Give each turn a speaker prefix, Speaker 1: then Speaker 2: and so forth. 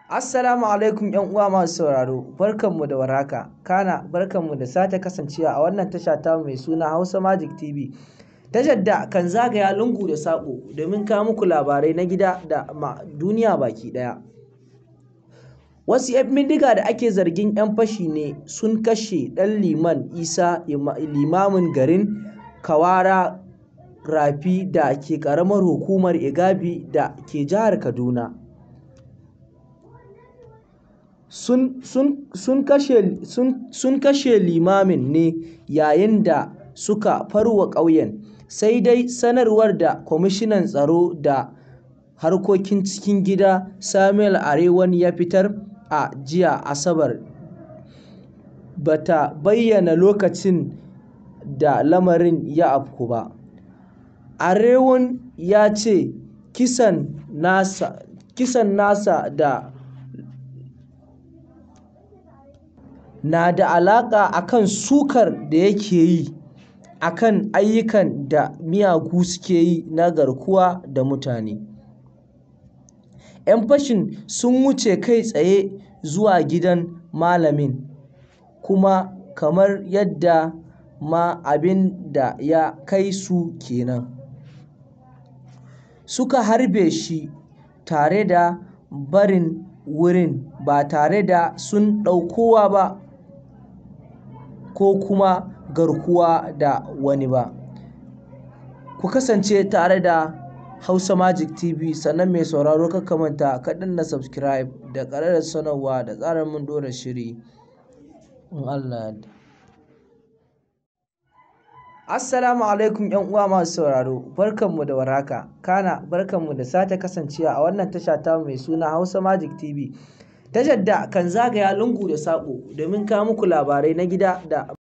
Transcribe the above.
Speaker 1: Assalamu alaikum ‘yan uwa masu sauraro, barkanmu da warhaka, barkanmu da sake kasancewa a wannan tasha ta mai suna Hausa Magic TV. Tashar da kan zagaya lungu da saƙo domin kawo muku labarai na gida da duniya baki ɗaya. Wasu ‘yan bindiga da ake zargin ‘yan fashi ne sun kashe ɗan liman Isa limamin garin Kawara Rafi da ke ƙaramar hukumar Igabi da ke jihar Kaduna. Sun kashe limamin ne yayin da suka farwa ƙauyen, sai dai sanarwar da kwamishinan tsaro da harkokin cikin gida Samuel Arewan ya fitar a jiya Asabar ba ta bayyana lokacin da lamarin ya afku ba. Arewan ya ce kisan nasa na da alaƙa akan sukar da yake yi akan ayyukan da miyagu suke yi na garkuwa da mutane. 'Yan fashin sun wuce kai tsaye zuwa gidan malamin, kuma kamar yadda ma abin da ya kai su kenan. Suka harbe shi tare da barin wurin ba tare da sun ɗau kowa ba ko kuma garkuwa da wani ba. Ku kasance tare da Hausa Magic TV, sannan mai sauraro kakka manta ka danna subscribe da ƙararrawar sanarwa da tsarin mun ɗora shiri in Allah ya yarda. Assalamu alaikum ‘yan uwa masu sauraro, barkanmu da warhaka, barkanmu da sake kasancewa a wannan tasha ta mai suna Hausa Magic TV. Tashar da kan zagaya lungu da saƙo domin kawo muku labarai na gida da